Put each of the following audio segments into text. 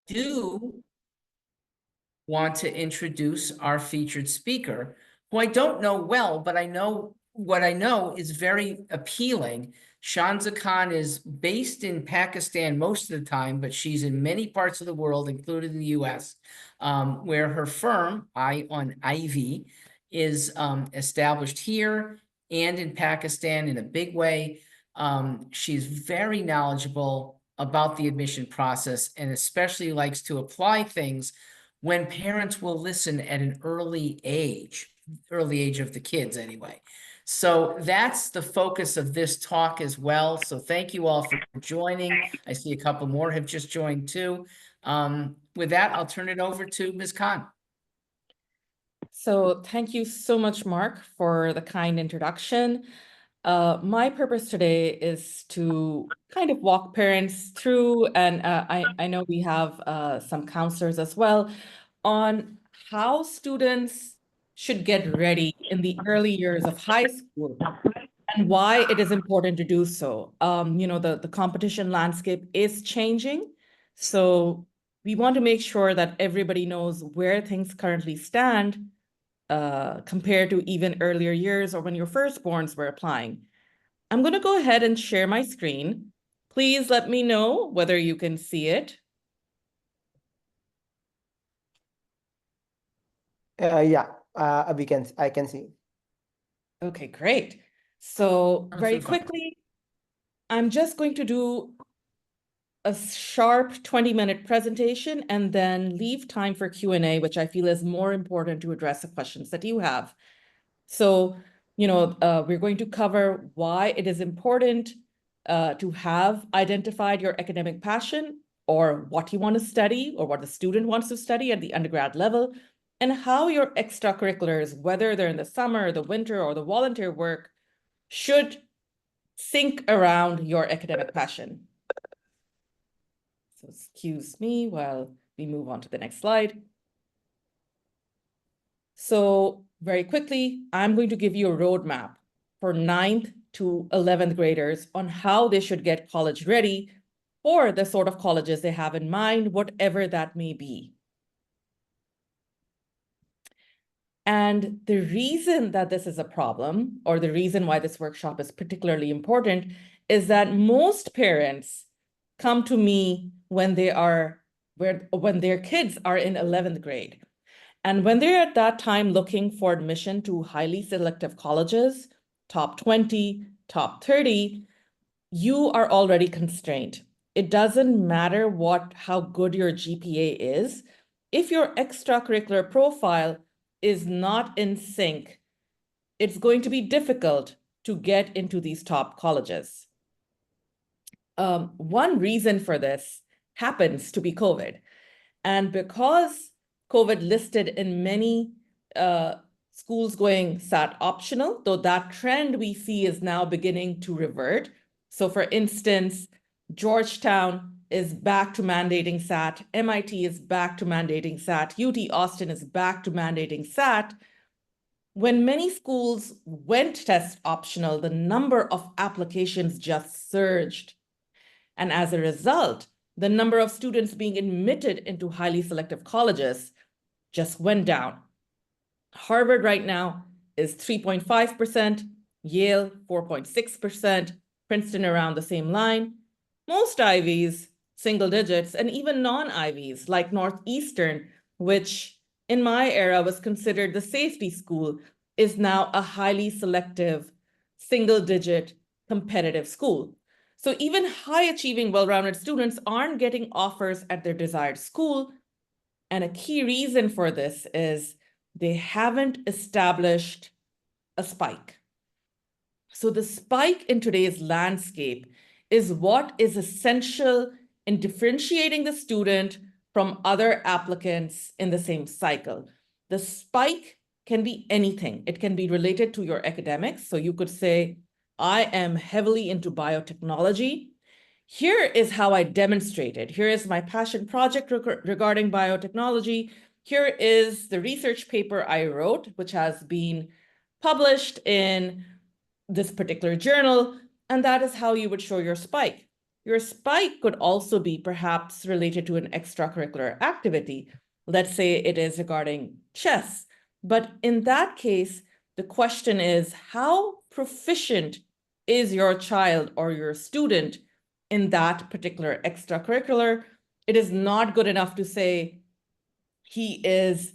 do want to introduce our featured speaker, who I don't know well, but I know what I know is very appealing. Shanza Khan is based in Pakistan most of the time, but she's in many parts of the world, including the US, where her firm, Eye on Ivy, is established here and in Pakistan in a big way. She's very knowledgeable about the admission process and especially likes to apply things when parents will listen at an early age of the kids anyway. So that's the focus of this talk as well. So thank you all for joining. I see a couple more have just joined too. With that, I'll turn it over to Ms. Khan. So thank you so much, Mark, for the kind introduction. My purpose today is to kind of walk parents through, and I know we have some counselors as well, on how students should get ready in the early years of high school and why it is important to do so. The competition landscape is changing, so we want to make sure that everybody knows where things currently stand compared to even earlier years or when your firstborns were applying. I'm going to go ahead and share my screen. Please let me know whether you can see it. Yeah, I can see. Okay, great. So very quickly, I'm just going to do a sharp 20-minute presentation and then leave time for Q&A, which I feel is more important to address the questions that you have. So, we're going to cover why it is important to have identified your academic passion or what you want to study or what the student wants to study at the undergrad level, and how your extracurriculars, whether they're in the summer, the winter, or the volunteer work, should sync around your academic passion. So excuse me while we move on to the next slide. So very quickly, I'm going to give you a roadmap for 9th to 11th graders on how they should get college ready for the sort of colleges they have in mind, whatever that may be. And the reason that this is a problem, or the reason why this workshop is particularly important, is that most parents come to me when their kids are in 11th grade. And when they're at that time looking for admission to highly selective colleges, top 20, top 30, you are already constrained. It doesn't matter how good your GPA is. If your extracurricular profile is not in sync, it's going to be difficult to get into these top colleges. One reason for this happens to be COVID. And because COVID listed in many schools going SAT optional, though that trend we see is now beginning to revert. So for instance, Georgetown is back to mandating SAT, MIT is back to mandating SAT, UT Austin is back to mandating SAT. When many schools went test optional, the number of applications just surged. And as a result, the number of students being admitted into highly selective colleges just went down. Harvard right now is 3.5%, Yale 4.6%, Princeton around the same line. Most Ivies, single digits, and even non-Ivies like Northeastern, which in my era was considered the safety school, is now a highly selective, single-digit competitive school. So even high-achieving, well-rounded students aren't getting offers at their desired school. And a key reason for this is they haven't established a spike. So the spike in today's landscape is what is essential in differentiating the student from other applicants in the same cycle. The spike can be anything. It can be related to your academics. So you could say, I am heavily into biotechnology. Here is how I demonstrated. Here is my passion project regarding biotechnology. Here is the research paper I wrote, which has been published in this particular journal. And that is how you would show your spike. Your spike could also be perhaps related to an extracurricular activity. Let's say it is regarding chess. But in that case, the question is, how proficient is your child or your student in that particular extracurricular? It is not good enough to say he is,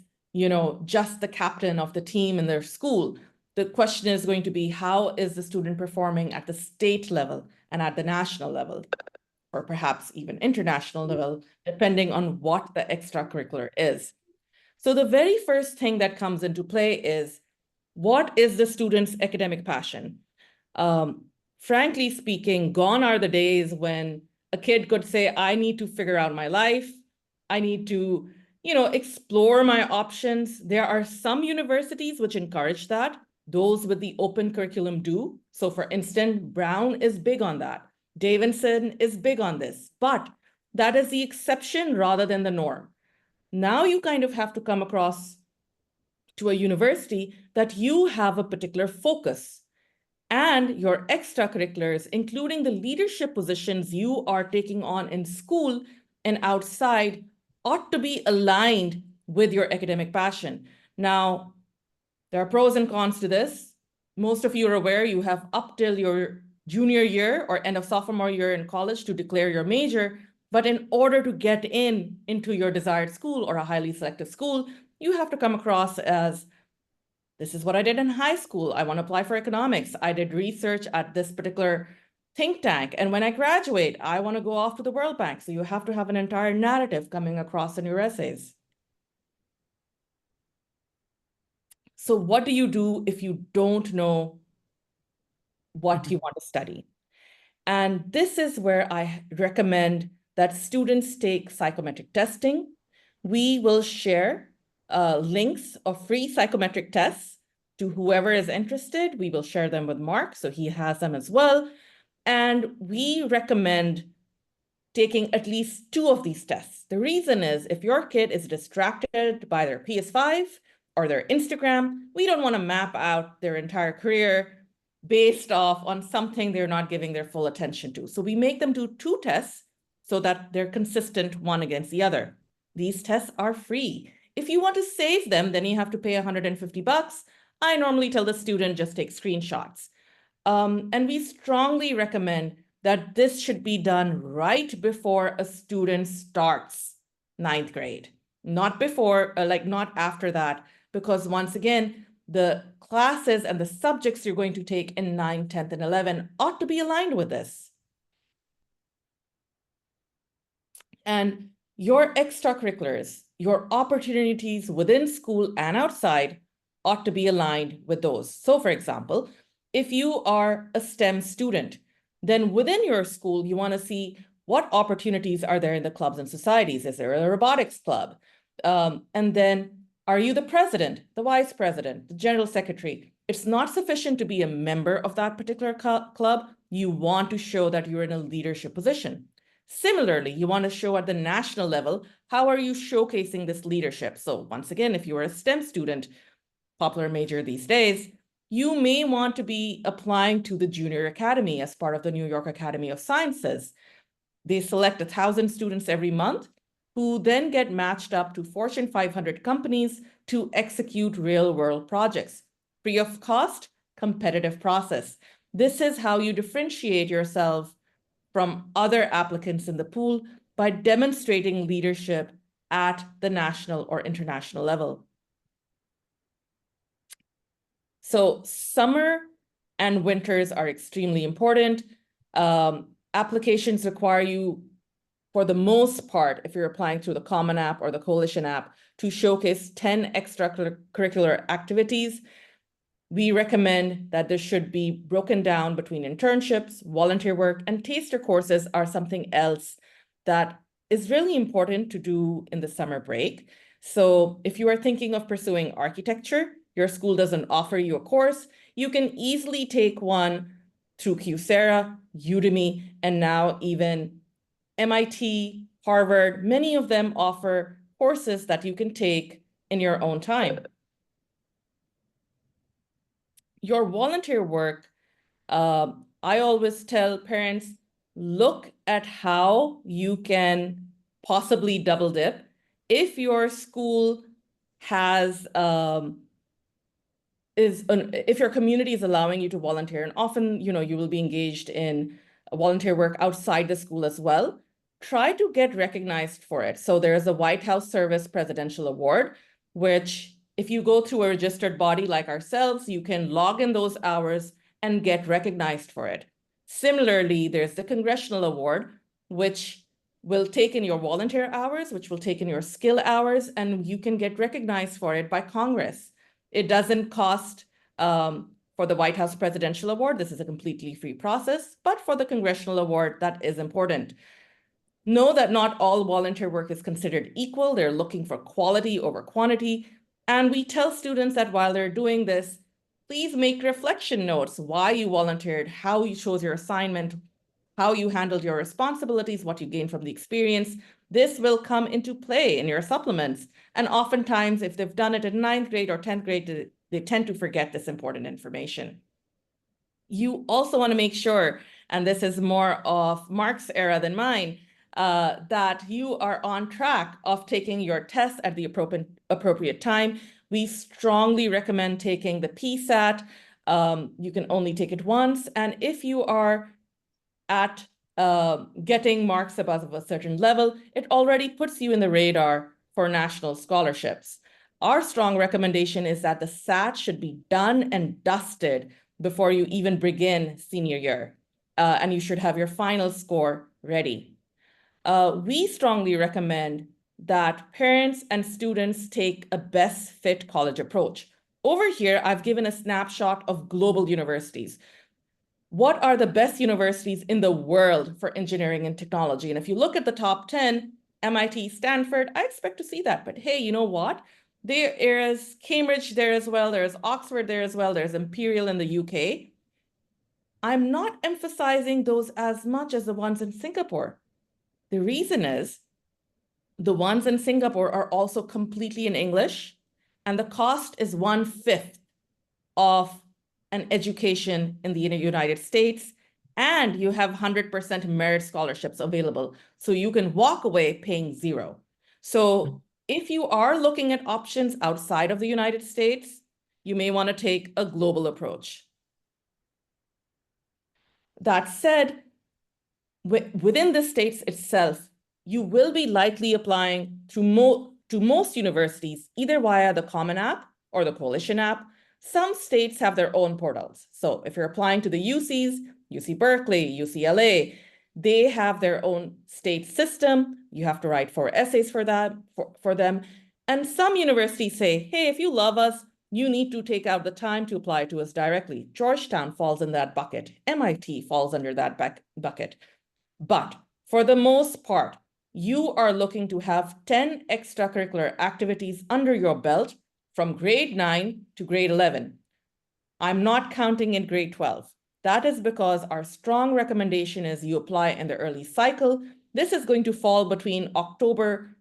just the captain of the team in their school. The question is going to be, how is the student performing at the state level and at the national level, or perhaps even international level, depending on what the extracurricular is. So the very first thing that comes into play is, what is the student's academic passion? Frankly speaking, gone are the days when a kid could say, I need to figure out my life. I need to, explore my options. There are some universities which encourage that. Those with the open curriculum do. So for instance, Brown is big on that. Davidson is big on this, but that is the exception rather than the norm. Now you kind of have to come across to a university that you have a particular focus, and your extracurriculars, including the leadership positions you are taking on in school and outside, ought to be aligned with your academic passion. Now, there are pros and cons to this. Most of you are aware you have up till your junior year or end of sophomore year in college to declare your major. But in order to get into your desired school or a highly selective school, you have to come across as, this is what I did in high school. I want to apply for economics. I did research at this particular think tank. And when I graduate, I want to go off to the World Bank. So you have to have an entire narrative coming across in your essays. So what do you do if you don't know what you want to study? And this is where I recommend that students take psychometric testing. We will share links of free psychometric tests to whoever is interested. We will share them with Mark, so he has them as well. And we recommend taking at least 2 of these tests. The reason is, if your kid is distracted by their PS5 or their Instagram, we don't want to map out their entire career based off on something they're not giving their full attention to. So we make them do 2 tests so that they're consistent one against the other. These tests are free. If you want to save them, then you have to pay $150. I normally tell the student, just take screenshots. And we strongly recommend that this should be done right before a student starts 9th grade, not before, not after that, because once again, the classes and the subjects you're going to take in 9, 10th, and 11 ought to be aligned with this. And your extracurriculars, your opportunities within school and outside ought to be aligned with those. So for example, if you are a STEM student, then within your school, you want to see what opportunities are there in the clubs and societies. Is there a robotics club? And then, are you the president, the vice president, the general secretary? It's not sufficient to be a member of that particular club. You want to show that you're in a leadership position. Similarly, you want to show at the national level, how are you showcasing this leadership? So once again, if you are a STEM student, popular major these days, you may want to be applying to the Junior Academy as part of the New York Academy of Sciences. They select 1,000 students every month who then get matched up to Fortune 500 companies to execute real-world projects. Free of cost, competitive process. This is how you differentiate yourself from other applicants in the pool, by demonstrating leadership at the national or international level. So summer and winters are extremely important. Applications require you, for the most part, if you're applying through the Common App or the Coalition app, to showcase 10 extracurricular activities. We recommend that this should be broken down between internships, volunteer work, and taster courses are something else that is really important to do in the summer break. So if you are thinking of pursuing architecture, your school doesn't offer you a course, you can easily take one through Coursera, Udemy, and now even MIT, Harvard. Many of them offer courses that you can take in your own time. Your volunteer work, I always tell parents, look at how you can possibly double dip. If your school has if your community is allowing you to volunteer, and often, you will be engaged in volunteer work outside the school as well, try to get recognized for it. So there's a White House Service Presidential Award, which if you go through a registered body like ourselves, you can log in those hours and get recognized for it. Similarly, there's the Congressional Award, which will take in your volunteer hours, which will take in your skill hours, and you can get recognized for it by Congress. It doesn't cost for the White House Presidential Award. This is a completely free process, but for the Congressional Award, that is important. Know that not all volunteer work is considered equal. They're looking for quality over quantity. And we tell students that while they're doing this, please make reflection notes, why you volunteered, how you chose your assignment, how you handled your responsibilities, what you gained from the experience. This will come into play in your supplements. And oftentimes, if they've done it in 9th grade or 10th grade, they tend to forget this important information. You also want to make sure, and this is more of Mark's era than mine, that you are on track of taking your tests at the appropriate time. We strongly recommend taking the PSAT. You can only take it once. And if you are at getting marks above a certain level, it already puts you in the radar for national scholarships. Our strong recommendation is that the SAT should be done and dusted before you even begin senior year, and you should have your final score ready. We strongly recommend that parents and students take a best fit college approach. Over here, I've given a snapshot of global universities. What are the best universities in the world for engineering and technology? And if you look at the top 10, MIT, Stanford, I expect to see that. But hey, you know what? There is Cambridge there as well. There's Oxford there as well. There's Imperial in the UK. I'm not emphasizing those as much as the ones in Singapore. The reason is the ones in Singapore are also completely in English, and the cost is 1/5 of an education in the United States, and you have 100% merit scholarships available. So you can walk away paying zero. So if you are looking at options outside of the United States, you may want to take a global approach. That said, within the states itself, you will be likely applying to most universities, either via the Common App or the Coalition App. Some states have their own portals. So if you're applying to the UCs, UC Berkeley, UCLA, they have their own state system. You have to write 4 essays for that, for them. And some universities say, hey, if you love us, you need to take out the time to apply to us directly. Georgetown falls in that bucket. MIT falls under that bucket. But for the most part, you are looking to have 10 extracurricular activities under your belt from grade 9 to grade 11. I'm not counting in grade 12. That is because our strong recommendation is you apply in the early cycle. This is going to fall between October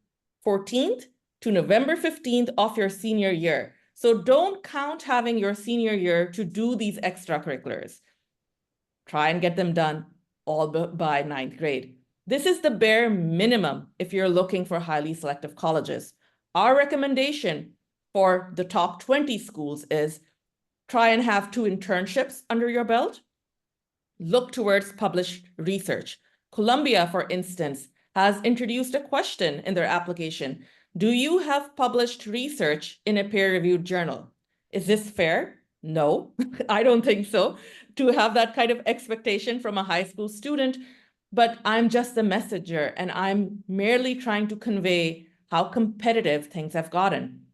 14th to November 15th of your senior year. So don't count having your senior year to do these extracurriculars. Try and get them done all by 9th grade. This is the bare minimum if you're looking for highly selective colleges. Our recommendation for the top 20 schools is try and have 2 internships under your belt. Look towards published research. Columbia, for instance, has introduced a question in their application. Do you have published research in a peer-reviewed journal? Is this fair? No, I don't think so, to have that kind of expectation from a high school student, but I'm just the messenger and I'm merely trying to convey how competitive things have gotten.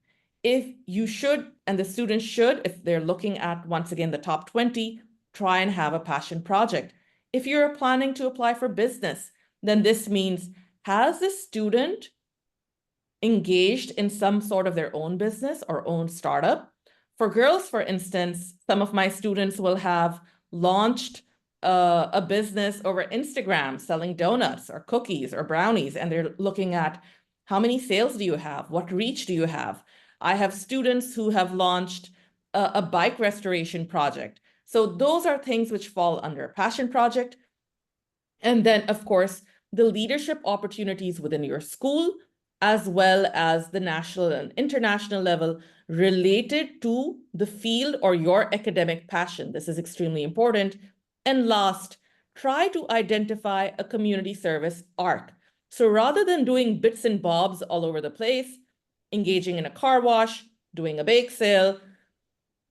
If you should, and the students should, if they're looking at, once again, the top 20, try and have a passion project. If you're planning to apply for business, then this means, has the student engaged in some sort of their own business or own startup? For girls, for instance, some of my students will have launched a business over Instagram selling donuts or cookies or brownies, and they're looking at how many sales do you have? What reach do you have? I have students who have launched a bike restoration project. So those are things which fall under passion project. And then, of course, the leadership opportunities within your school, as well as the national and international level related to the field or your academic passion. This is extremely important. And last, try to identify a community service arc. So rather than doing bits and bobs all over the place, engaging in a car wash, doing a bake sale,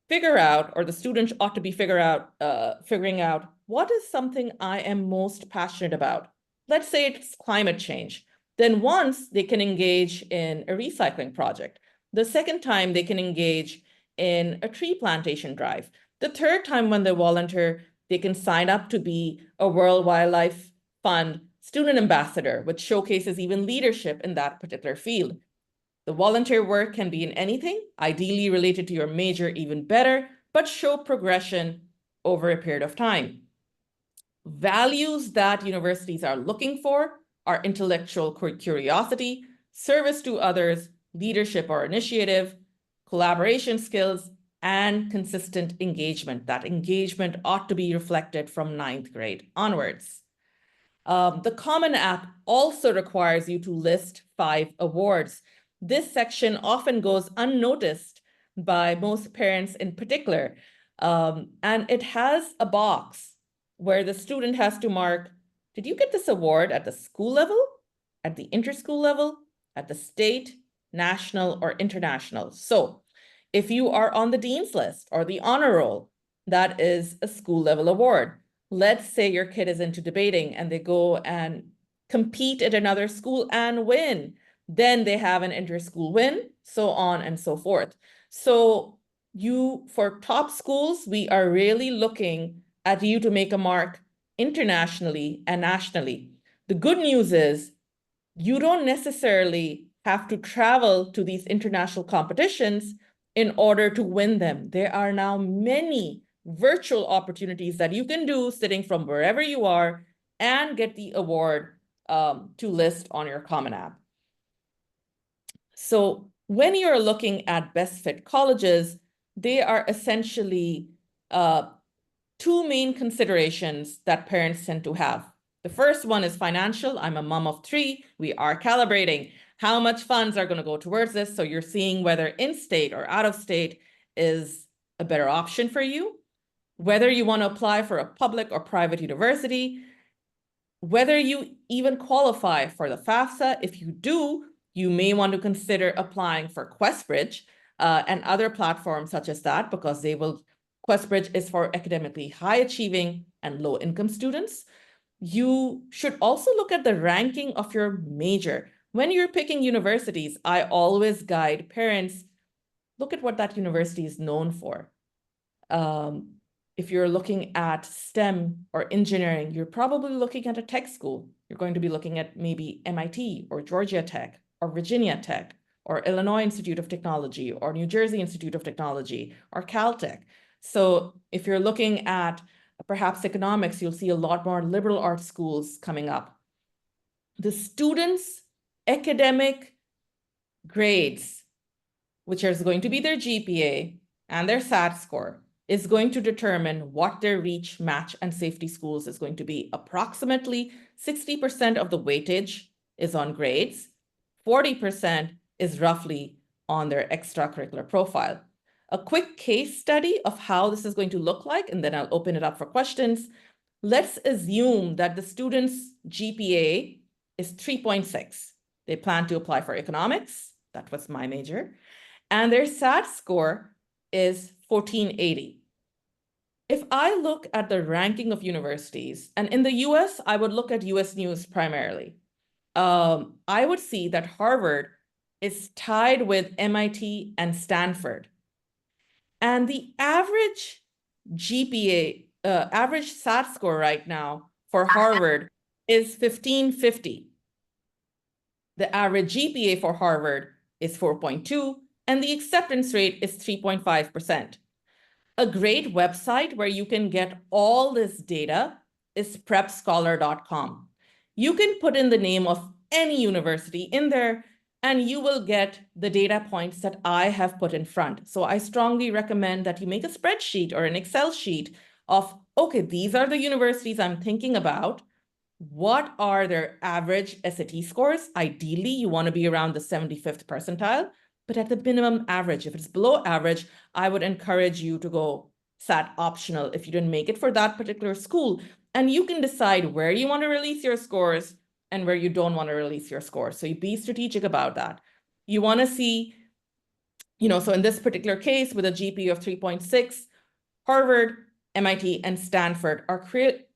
figure out, or the students ought to be figuring out, what is something I am most passionate about? Let's say it's climate change. Then once they can engage in a recycling project. The second time they can engage in a tree plantation drive. The third time when they volunteer, they can sign up to be a World Wildlife Fund student ambassador, which showcases even leadership in that particular field. The volunteer work can be in anything, ideally related to your major, even better, but show progression over a period of time. Values that universities are looking for are intellectual curiosity, service to others, leadership or initiative, collaboration skills, and consistent engagement. That engagement ought to be reflected from 9th grade onwards. The Common App also requires you to list 5 awards. This section often goes unnoticed by most parents in particular, and it has a box where the student has to mark, did you get this award at the school level, at the interschool level, at the state, national, or international? So if you are on the dean's list or the honor roll, that is a school level award. Let's say your kid is into debating and they go and compete at another school and win. Then they have an inter-school win, so on and so forth. So for top schools, we are really looking at you to make a mark internationally and nationally. The good news is you don't necessarily have to travel to these international competitions in order to win them. There are now many virtual opportunities that you can do sitting from wherever you are and get the award to list on your Common App. So when you're looking at best fit colleges, they are essentially 2 main considerations that parents tend to have. The first one is financial. I'm a mom of 3. We are calibrating how much funds are going to go towards this. So you're seeing whether in-state or out-of-state is a better option for you, whether you want to apply for a public or private university, whether you even qualify for the FAFSA. If you do, you may want to consider applying for QuestBridge and other platforms such as that, because QuestBridge is for academically high achieving and low income students. You should also look at the ranking of your major. When you're picking universities, I always guide parents, look at what that university is known for. If you're looking at STEM or engineering, you're probably looking at a tech school. You're going to be looking at maybe MIT or Georgia Tech or Virginia Tech or Illinois Institute of Technology or New Jersey Institute of Technology or Caltech. So if you're looking at perhaps economics, you'll see a lot more liberal arts schools coming up. The students' academic grades, which is going to be their GPA and their SAT score, is going to determine what their reach, match, and safety schools is going to be. Approximately 60% of the weightage is on grades, 40% is roughly on their extracurricular profile. A quick case study of how this is going to look like, and then I'll open it up for questions. Let's assume that the student's GPA is 3.6. They plan to apply for economics. That was my major. And their SAT score is 1480. If I look at the ranking of universities, and in the US, I would look at US News primarily. I would see that Harvard is tied with MIT and Stanford. And the average GPA, average SAT score right now for Harvard is 1550. The average GPA for Harvard is 4.2, and the acceptance rate is 3.5%. A great website where you can get all this data is prepscholar.com. You can put in the name of any university in there, and you will get the data points that I have put in front. So I strongly recommend that you make a spreadsheet or an Excel sheet of, okay, these are the universities I'm thinking about. what are their average SAT scores. Ideally, you want to be around the 75th percentile, but at the minimum average. If it's below average, I would encourage you to go SAT optional if you didn't make it for that particular school. And you can decide where you want to release your scores and where you don't want to release your scores. So you be strategic about that. You want to see, so in this particular case, with a GPA of 3.6, Harvard, MIT, and Stanford are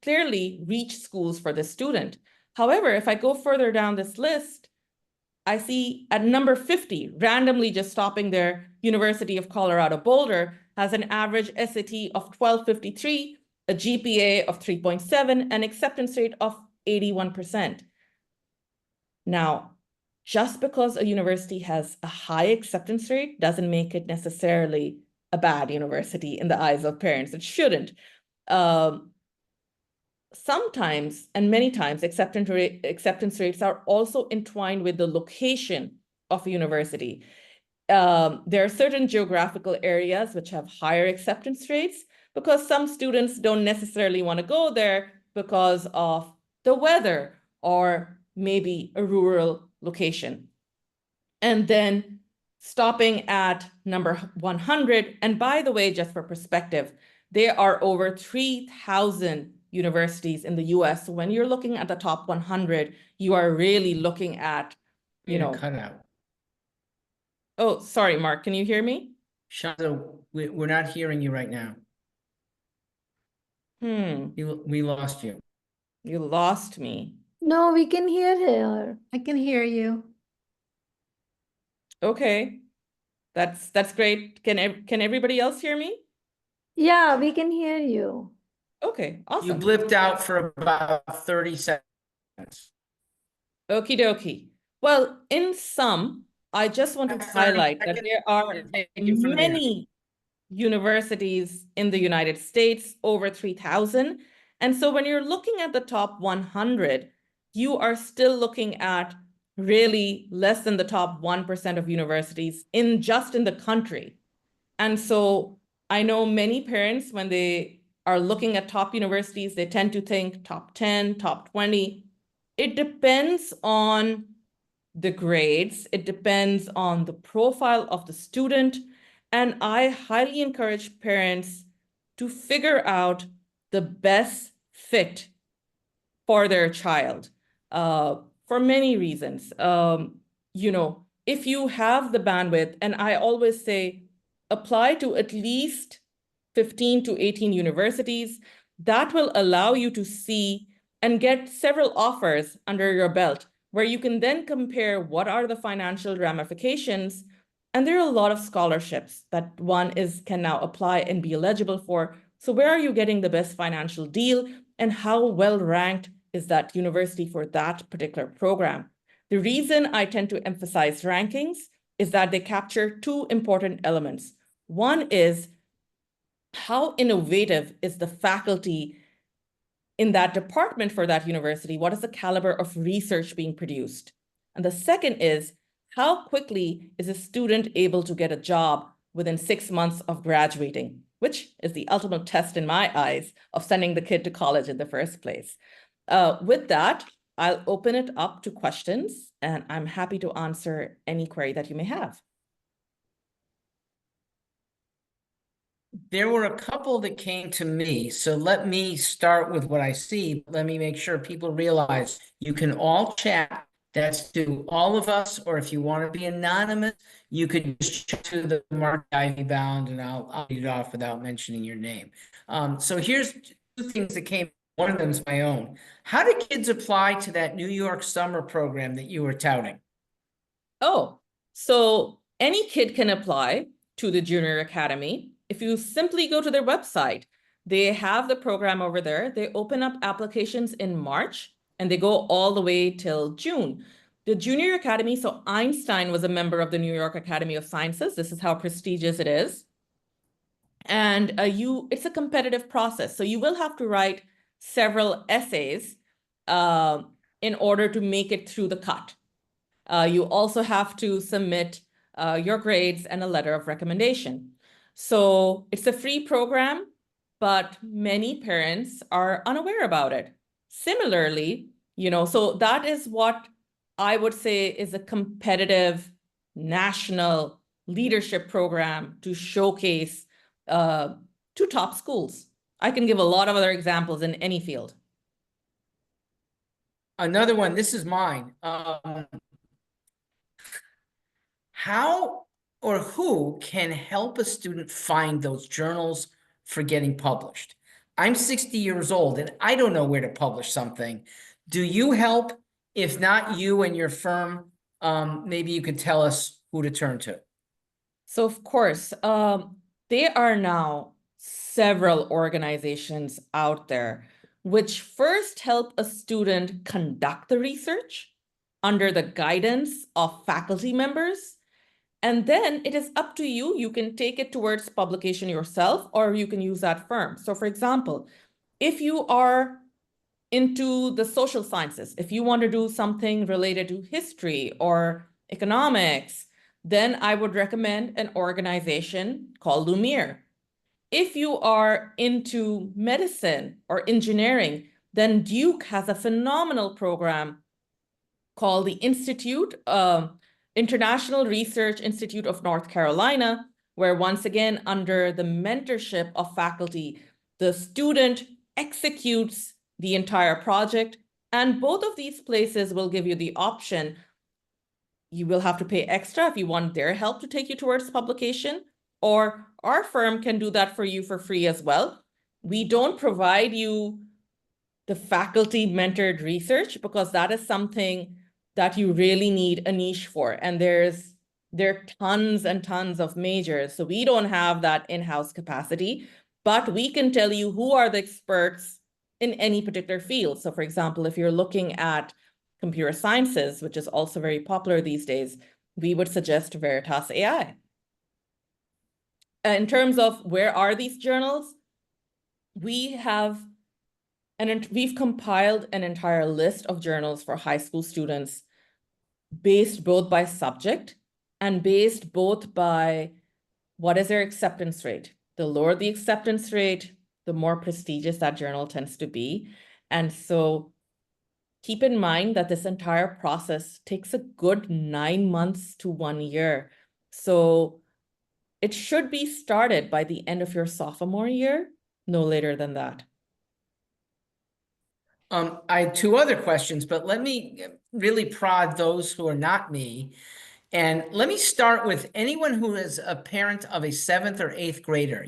clearly reach schools for this student. However, if I go further down this list, I see at number 50, randomly just stopping there, University of Colorado Boulder has an average SAT of 1253, a GPA of 3.7, and acceptance rate of 81%. Now, just because a university has a high acceptance rate doesn't make it necessarily a bad university in the eyes of parents. It shouldn't. Sometimes, and many times, acceptance rates are also entwined with the location of a university. There are certain geographical areas which have higher acceptance rates because some students don't necessarily want to go there because of the weather or maybe a rural location. And then stopping at number 100, and by the way, just for perspective, there are over 3,000 universities in the US. So when you're looking at the top 100, you are really looking at, Cut out. Oh, sorry, Mark, can you hear me? Shanza, we're not hearing you right now. We lost you. You lost me. No, we can hear her. I can hear you. Okay, that's great. Can everybody else hear me? Yeah, we can hear you. Okay, You awesome. blipped out for about 30 seconds. Okie dokie. Well, in sum, I just want to highlight that there are many universities in the United States, over 3,000. And so when you're looking at the top 100, you are still looking at really less than the top 1% of universities in the country. And so I know many parents, when they are looking at top universities, they tend to think top 10, top 20. It depends on the grades. It depends on the profile of the student. And I highly encourage parents to figure out the best fit for their child for many reasons. If you have the bandwidth, and I always say, apply to at least 15 to 18 universities, that will allow you to see and get several offers under your belt where you can then compare what are the financial ramifications. And there are a lot of scholarships that one can now apply and be eligible for. So where are you getting the best financial deal, and how well ranked is that university for that particular program? The reason I tend to emphasize rankings is that they capture two important elements. One is how innovative is the faculty in that department for that university? What is the caliber of research being produced? And the second is, how quickly is a student able to get a job within 6 months of graduating, which is the ultimate test in my eyes of sending the kid to college in the first place. With that, I'll open it up to questions, and I'm happy to answer any query that you may have. There were a couple that came to me, so let me start with what I see. Let me make sure people realize you can all chat. That's to all of us, or if you want to be anonymous, you could just chat to the Mark Ivy Bound, and I'll read it off without mentioning your name. So here's two things that came. One of them is my own. How do kids apply to that New York summer program that you were touting? Oh, so any kid can apply to the Junior Academy. If you simply go to their website, they have the program over there. They open up applications in March and they go all the way till June. The Junior Academy, so Einstein was a member of the New York Academy of Sciences. This is how prestigious it is. And it's a competitive process. So you will have to write several essays in order to make it through the cut. You also have to submit your grades and a letter of recommendation. So it's a free program, but many parents are unaware about it. Similarly, so that is what I would say is a competitive national leadership program to showcase to top schools. I can give a lot of other examples in any field. Another one, this is mine. How or who can help a student find those journals for getting published? I'm 60 years old and I don't know where to publish something. Do you help? If not you and your firm, maybe you could tell us who to turn to. So of course, there are now several organizations out there which first help a student conduct the research under the guidance of faculty members. And then it is up to you. You can take it towards publication yourself, or you can use that firm. So for example, if you are into the social sciences, if you want to do something related to history or economics, then I would recommend an organization called Lumiere. If you are into medicine or engineering, then Duke has a phenomenal program called the International Research Institute of North Carolina, where once again, under the mentorship of faculty, the student executes the entire project. And both of these places will give you the option. You will have to pay extra if you want their help to take you towards publication, or our firm can do that for you for free as well. We don't provide you the faculty mentored research because that is something that you really need a niche for. And there are tons and tons of majors. So we don't have that in-house capacity, but we can tell you who are the experts in any particular field. So for example, if you're looking at computer sciences, which is also very popular these days, we would suggest Veritas AI. In terms of where are these journals, we've compiled an entire list of journals for high school students based both by subject and based both by what is their acceptance rate. The lower the acceptance rate, the more prestigious that journal tends to be. And so keep in mind that this entire process takes a good 9 months to 1 year. So it should be started by the end of your sophomore year, no later than that. I have two other questions, but let me really prod those who are not me. And let me start with anyone who is a parent of a 7th or 8th grader.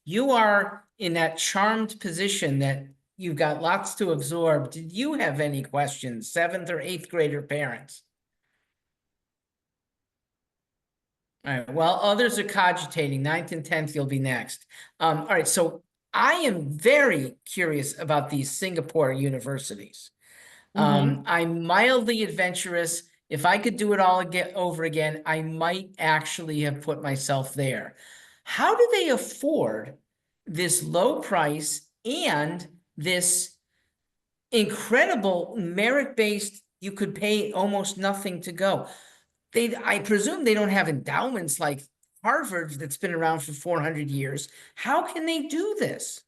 You are in that charmed position that you've got lots to absorb. Did you have any questions, 7th or 8th grader parents? All right, well, others are cogitating. 9th and 10th, you'll be next. All right, so I am very curious about these Singapore universities. I'm mildly adventurous. If I could do it all over again, I might actually have put myself there. How do they afford this low price and this incredible merit-based, you could pay almost nothing to go? I presume they don't have endowments like Harvard that's been around for 400 years. How can they do this?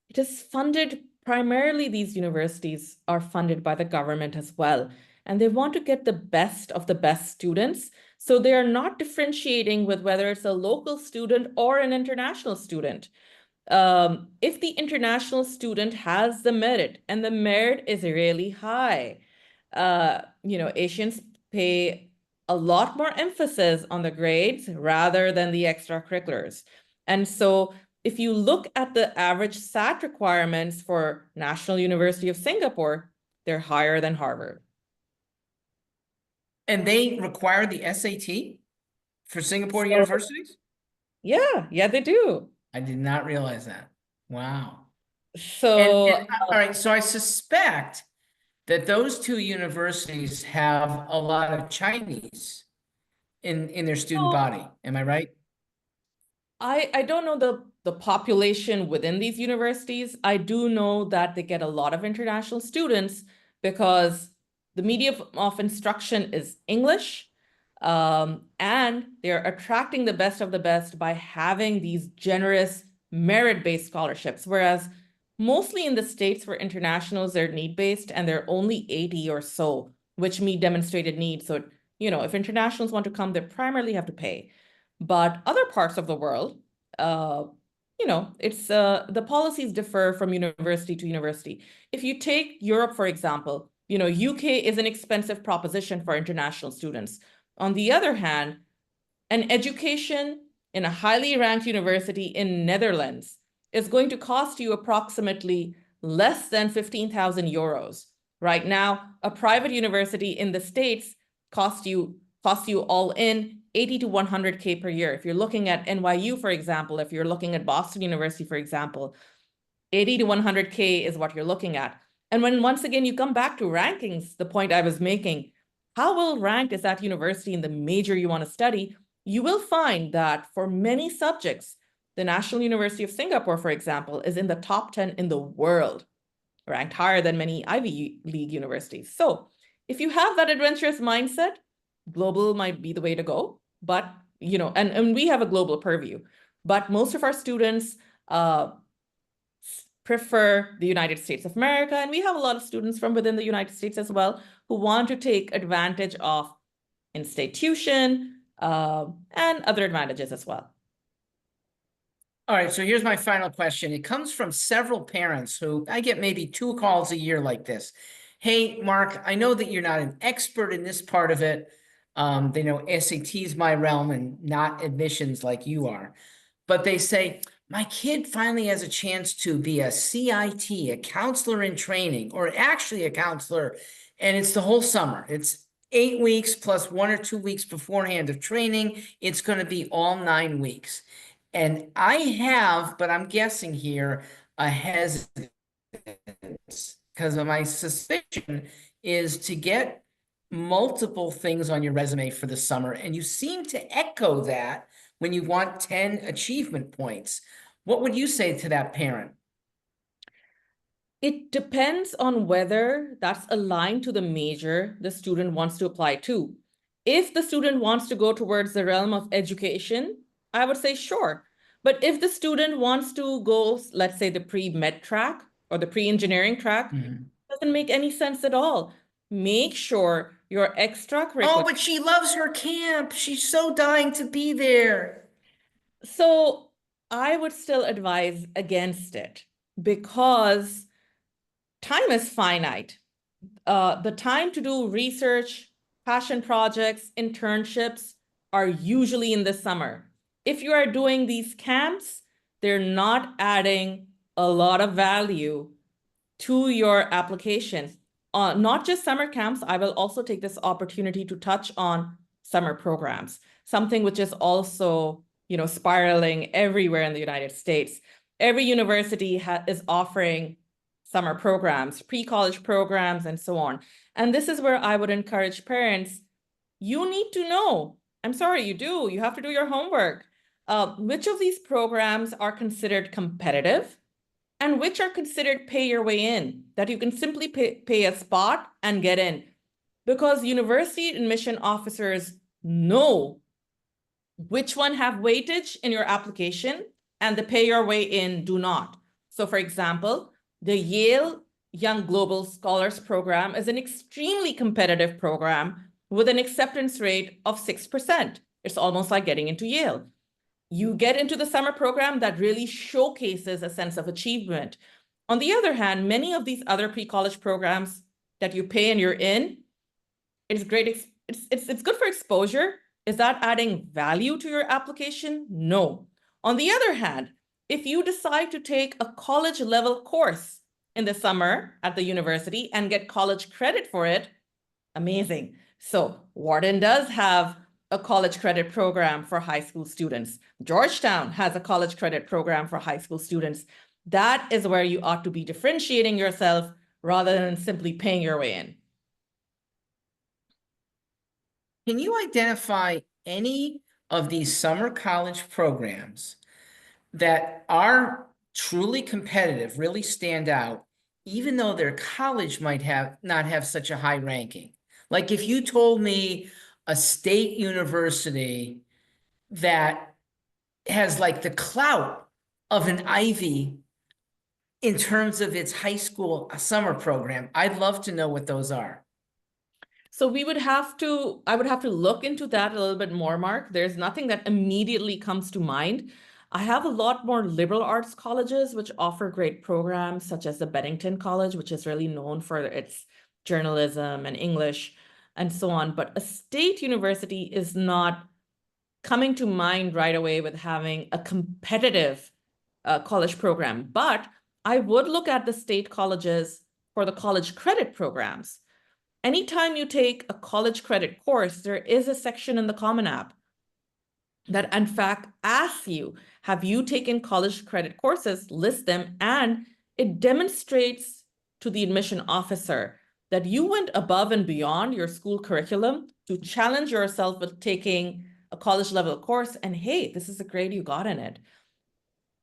It is funded primarily, these universities are funded by the government as well. And they want to get the best of the best students. So they are not differentiating with whether it's a local student or an international student. If the international student has the merit and the merit is really high, Asians pay a lot more emphasis on the grades rather than the extracurriculars. And so if you look at the average SAT requirements for National University of Singapore, they're higher than Harvard. And they require the SAT for Singapore universities? Yeah, they do. I did not realize that. Wow. So, All right, so I suspect that those two universities have a lot of Chinese in their student body. Am I right? I don't know the population within these universities. I do know that they get a lot of international students because the medium of instruction is English, and they're attracting the best of the best by having these generous merit-based scholarships. Whereas Mostly in the States for internationals, they're need-based and they're only 80 or so, which meet demonstrated need. So, if internationals want to come, they primarily have to pay. But other parts of the world, it's the policies differ from university to university. If you take Europe, for example, UK is an expensive proposition for international students. On the other hand, an education in a highly ranked university in Netherlands is going to cost you approximately less than 15,000 euros. Right now, a private university in the States costs you all in 80 to 100K per year. If you're looking at NYU, for example, if you're looking at Boston University, for example, 80 to 100K is what you're looking at. And when once again you come back to rankings, the point I was making, how well ranked is that university in the major you want to study? You will find that for many subjects, the National University of Singapore, for example, is in the top 10 in the world, ranked higher than many Ivy League universities. So if you have that adventurous mindset, global might be the way to go. But, and we have a global purview, but most of our students prefer the United States of America. And we have a lot of students from within the United States as well who want to take advantage of in-state tuition and other advantages as well. All right, so here's my final question. It comes from several parents who I get maybe 2 calls a year like this. Hey, Mark, I know that you're not an expert in this part of it. They know SAT's my realm and not admissions like you are. But they say, my kid finally has a chance to be a CIT, a counselor in training, or actually a counselor, and it's the whole summer. It's 8 weeks plus 1 or 2 weeks beforehand of training. It's going to be all 9 weeks. And I have, but I'm guessing here, a hesitance because of my suspicion is to get multiple things on your resume for the summer. And you seem to echo that when you want 10 achievement points. What would you say to that parent? It depends on whether that's aligned to the major the student wants to apply to. If the student wants to go towards the realm of education, I would say sure. But if the student wants to go, let's say the pre-med track or the pre-engineering track, doesn't make any sense at all. Make sure your extracurricular. Oh, but she loves her camp. She's so dying to be there. So I would still advise against it because time is finite. The time to do research, passion projects, internships are usually in the summer. If you are doing these camps, they're not adding a lot of value to your application. Not just summer camps, I will also take this opportunity to touch on summer programs, something which is also, spiraling everywhere in the United States. Every university is offering summer programs, pre-college programs, and so on. And this is where I would encourage parents, you need to know, I'm sorry, you have to do your homework. Which of these programs are considered competitive and which are considered pay your way in, that you can simply pay a spot and get in? Because university admission officers know which one have weightage in your application and the pay your way in do not. So for example, the Yale Young Global Scholars Program is an extremely competitive program with an acceptance rate of 6%. It's almost like getting into Yale. You get into the summer program that really showcases a sense of achievement. On the other hand, many of these other pre-college programs that you pay and you're in, it's great. It's good for exposure. Is that adding value to your application? No. On the other hand, if you decide to take a college level course in the summer at the university and get college credit for it, amazing. So Wharton does have a college credit program for high school students. Georgetown has a college credit program for high school students. That is where you ought to be differentiating yourself rather than simply paying your way in. Can you identify any of these summer college programs that are truly competitive, really stand out, even though their college might not have such a high ranking? Like if you told me a state university that has like the clout of an Ivy in terms of its high school summer program? I'd love to know what those are. So I would have to look into that a little bit more, Mark. There's nothing that immediately comes to mind. I have a lot more liberal arts colleges which offer great programs, such as the Bennington College, which is really known for its journalism and English and so on. But a state university is not coming to mind right away with having a competitive college program. But I would look at the state colleges for the college credit programs. Anytime you take a college credit course, there is a section in the Common App that in fact asks you, have you taken college credit courses, list them, and it demonstrates to the admission officer that you went above and beyond your school curriculum to challenge yourself with taking a college level course. And hey, this is the grade you got in it.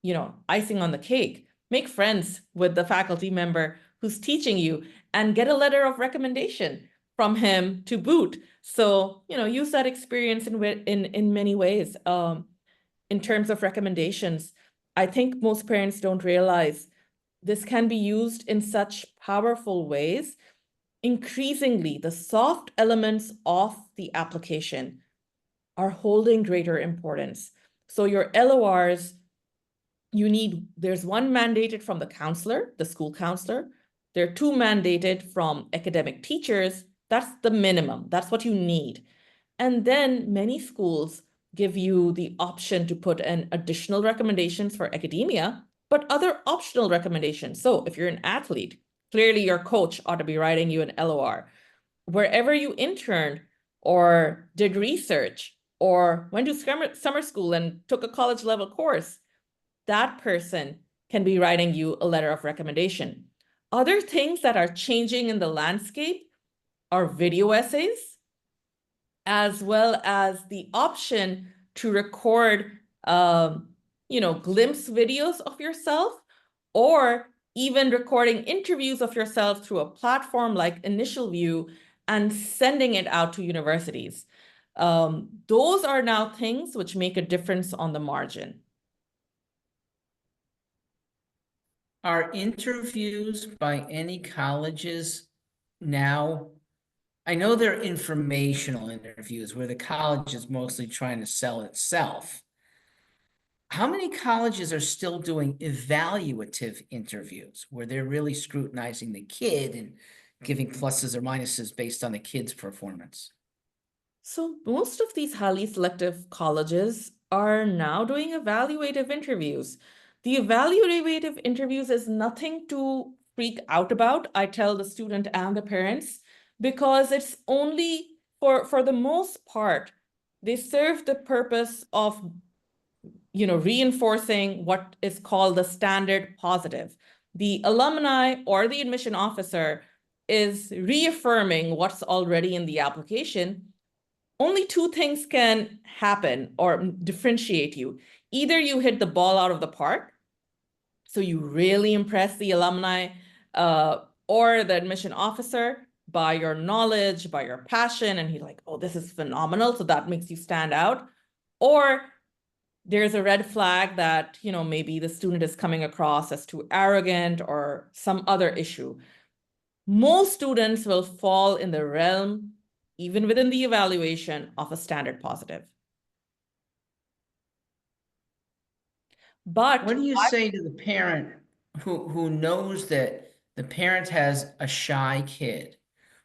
You know, icing on the cake, make friends with the faculty member who's teaching you and get a letter of recommendation from him to boot. So, you know, use that experience in many ways. In terms of recommendations, I think most parents don't realize this can be used in such powerful ways. Increasingly, the soft elements of the application are holding greater importance. So your LORs, there's one mandated from the counselor, the school counselor. There are two mandated from academic teachers. That's the minimum. That's what you need. And then many schools give you the option to put in additional recommendations for academia, but other optional recommendations. So if you're an athlete, clearly your coach ought to be writing you an LOR. Wherever you interned or did research or went to summer school and took a college level course, that person can be writing you a letter of recommendation. Other things that are changing in the landscape are video essays, as well as the option to record, glimpse videos of yourself, or even recording interviews of yourself through a platform like Initial View and sending it out to universities. Those are now things which make a difference on the margin. Are interviews by any colleges now? I know they're informational interviews where the college is mostly trying to sell itself. How many colleges are still doing evaluative interviews where they're really scrutinizing the kid and giving pluses or minuses based on the kid's performance? So most of these highly selective colleges are now doing evaluative interviews. The evaluative interviews is nothing to freak out about, I tell the student and the parents, because it's only for the most part, they serve the purpose of reinforcing what is called the standard positive. The alumni or the admission officer is reaffirming what's already in the application. Only two things can happen or differentiate you. Either you hit the ball out of the park, so you really impress the alumni or the admission officer by your knowledge, by your passion, and he's like, oh, this is phenomenal, so that makes you stand out. Or there's a red flag that, maybe the student is coming across as too arrogant or some other issue. Most students will fall in the realm, even within the evaluation, of a standard positive. But what do you say to the parent who knows that the parent has a shy kid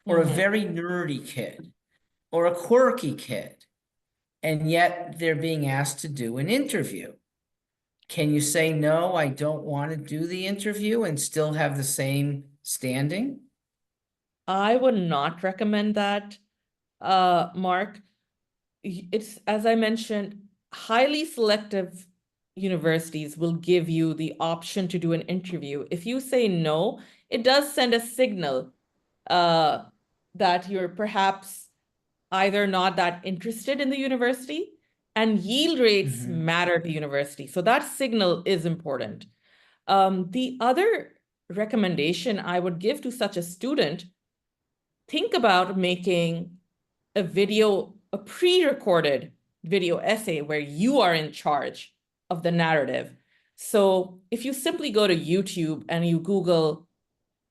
or a very nerdy kid or a quirky kid, and yet they're being asked to do an interview? Can you say, no, I don't want to do the interview and still have the same standing? I would not recommend that, Mark. It's, as I mentioned, highly selective universities will give you the option to do an interview. If you say no, it does send a signal that you're perhaps either not that interested in the university, and yield rates matter to university. So that signal is important. The other recommendation I would give to such a student, think about making a pre-recorded video essay where you are in charge of the narrative. So if you simply go to YouTube and you Google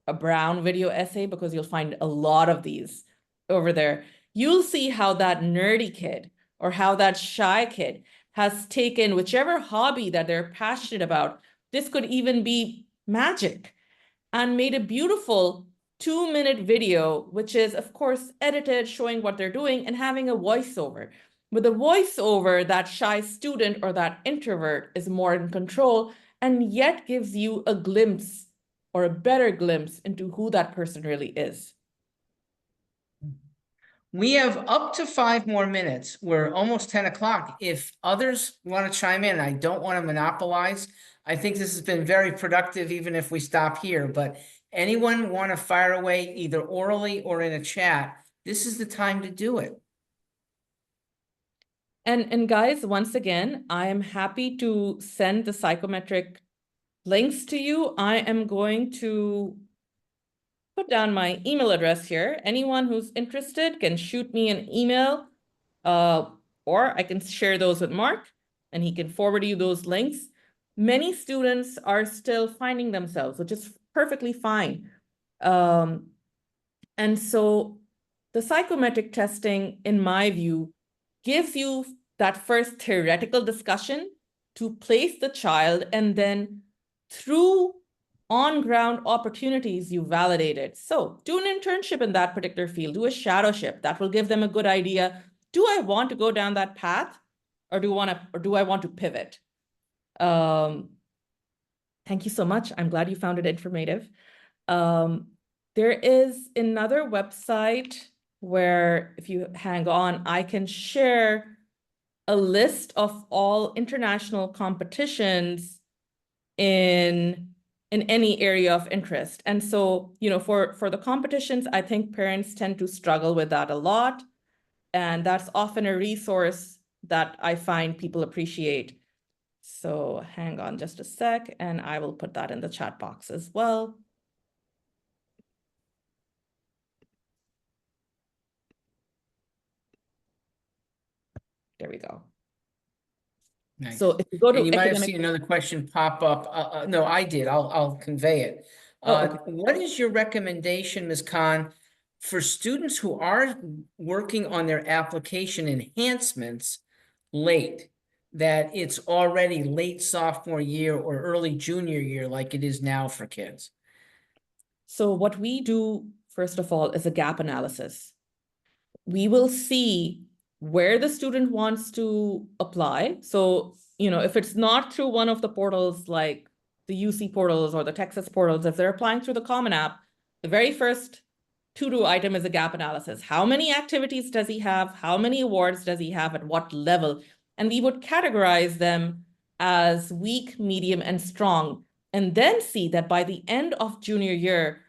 a Brown video essay, because you'll find a lot of these over there, you'll see how that nerdy kid or how that shy kid has taken whichever hobby that they're passionate about. This could even be magic, and made a beautiful 2-minute video, which is, of course, edited, showing what they're doing and having a voiceover. With a voiceover, that shy student or that introvert is more in control and yet gives you a glimpse or a better glimpse into who that person really is. We have up to 5 more minutes. We're almost 10 o'clock. If others want to chime in, I don't want to monopolize. I think this has been very productive, even if we stop here, but anyone want to fire away either orally or in a chat, this is the time to do it. And guys, once again, I am happy to send the psychometric links to you. I am going to put down my email address here. Anyone who's interested can shoot me an email, or I can share those with Mark and he can forward you those links. Many students are still finding themselves, which is perfectly fine. And so the psychometric testing, in my view, gives you that first theoretical discussion to place the child, and then through on-ground opportunities, you validate it. So do an internship in that particular field, do a shadowship. That will give them a good idea. Do I want to go down that path, or do I want to pivot? Thank you so much. I'm glad you found it informative. There is another website where, if you hang on, I can share a list of all international competitions in any area of interest. And so, for the competitions, I think parents tend to struggle with that a lot. And that's often a resource that I find people appreciate. So hang on just a sec, and I will put that in the chat box as well. There we go. Nice. So if you go to And you might have academic, seen another question pop up. No, I did. I'll convey it. Oh, okay. What is your recommendation, Ms. Khan, for students who are working on their application enhancements late, that it's already late sophomore year or early junior year like it is now for kids? So what we do, first of all, is a gap analysis. We will see where the student wants to apply. So, if it's not through one of the portals like the UC portals or the Texas portals, if they're applying through the Common App, the very first to-do item is a gap analysis. How many activities does he have? How many awards does he have? At what level? And we would categorize them as weak, medium, and strong, and then see that by the end of junior year,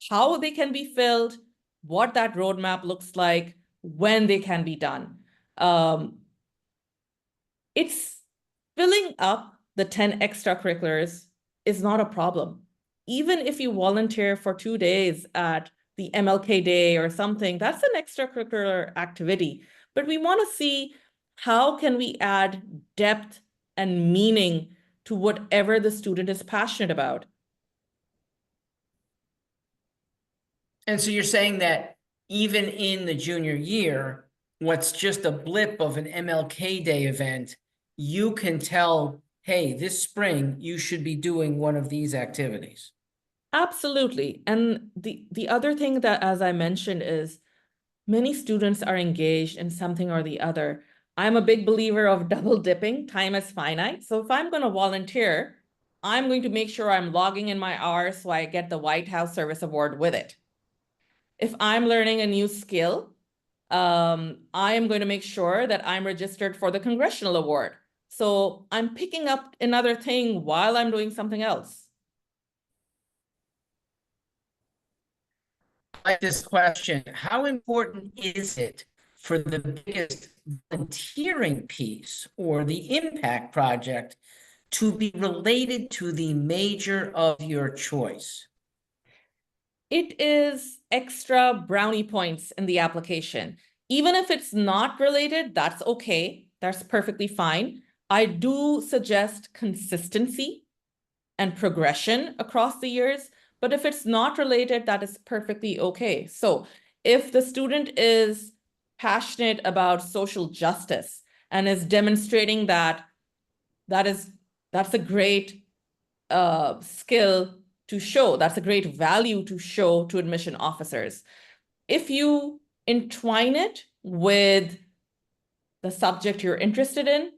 how they can be filled, what that roadmap looks like, when they can be done. It's filling up the 10 extracurriculars is not a problem. Even if you volunteer for 2 days at the MLK Day or something, that's an extracurricular activity. But we want to see how can we add depth and meaning to whatever the student is passionate about. And so you're saying that even in the junior year, what's just a blip of an MLK Day event, you can tell, hey, this spring, you should be doing one of these activities. Absolutely. And the other thing that, as I mentioned, is many students are engaged in something or the other. I'm a big believer of double dipping. Time is finite. So if I'm going to volunteer, I'm going to make sure I'm logging in my hours so I get the White House Service Award with it. If I'm learning a new skill, I am going to make sure that I'm registered for the Congressional Award. So I'm picking up another thing while I'm doing something else. Like this question, how important is it for the biggest volunteering piece or the impact project to be related to the major of your choice? It is extra brownie points in the application. Even if it's not related, that's okay. That's perfectly fine. I do suggest consistency and progression across the years, but if it's not related, that is perfectly okay. So if the student is passionate about social justice and is demonstrating that's a great skill to show, that's a great value to show to admission officers. If you entwine it with the subject you're interested in,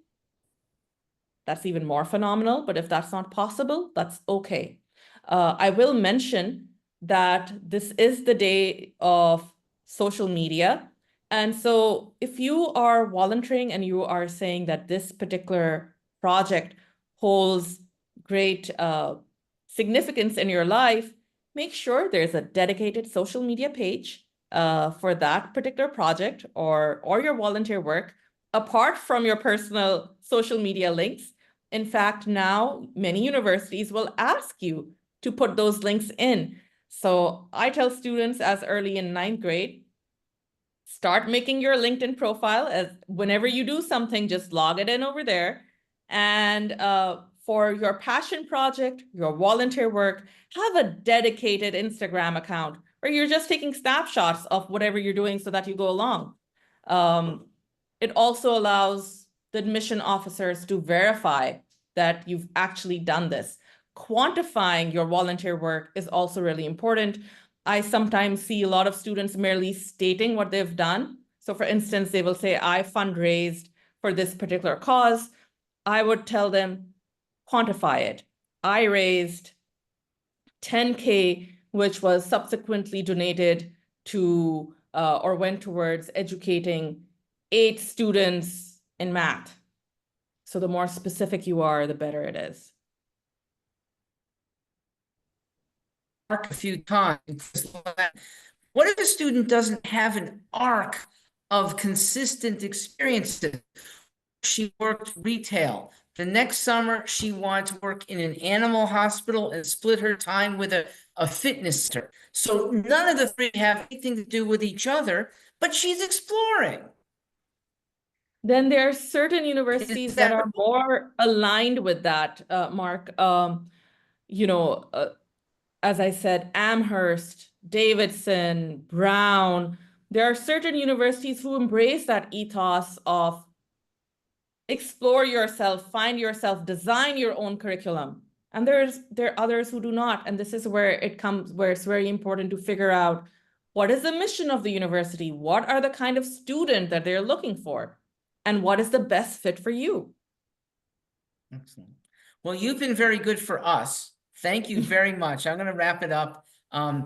that's even more phenomenal. But if that's not possible, that's okay. I will mention that this is the day of social media. And so if you are volunteering and you are saying that this particular project holds great significance in your life, make sure there's a dedicated social media page for that particular project or your volunteer work, apart from your personal social media links. In fact, now many universities will ask you to put those links in. So I tell students as early in 9th grade, start making your LinkedIn profile. As whenever you do something, just log it in over there. And for your passion project, your volunteer work, have a dedicated Instagram account, or you're just taking snapshots of whatever you're doing so that you go along. It also allows the admission officers to verify that you've actually done this. Quantifying your volunteer work is also really important. I sometimes see a lot of students merely stating what they've done. So for instance, they will say, I fundraised for this particular cause. I would tell them, quantify it. I raised 10K, which was subsequently donated to or went towards educating 8 students in math. So the more specific you are, the better it is. A few times. What if a student doesn't have an arc of consistent experiences? She worked retail. The next summer, she wanted to work in an animal hospital and split her time with a fitness center. So none of the three have anything to do with each other, but she's exploring. Then there are certain universities that are more aligned with that, Mark. As I said, Amherst, Davidson, Brown, there are certain universities who embrace that ethos of explore yourself, find yourself, design your own curriculum. And there are others who do not. And this is where it's very important to figure out what is the mission of the university? What are the kind of student that they're looking for? And what is the best fit for you? Excellent. Well, you've been very good for us. Thank you very much. I'm going to wrap it up.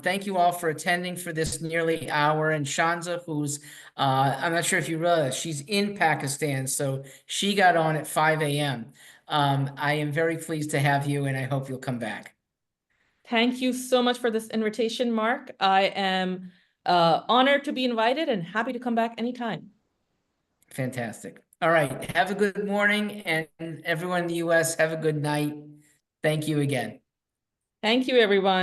Thank you all for attending for this nearly hour. And Shanza, who's, I'm not sure if you realize, she's in Pakistan, so she got on at 5 a.m. I am very pleased to have you, and I hope you'll come back. Thank you so much for this invitation, Mark. I am honored to be invited and happy to come back anytime. Fantastic. All right. Have a good morning, and everyone in the U.S., have a good night. Thank you again. Thank you, everyone.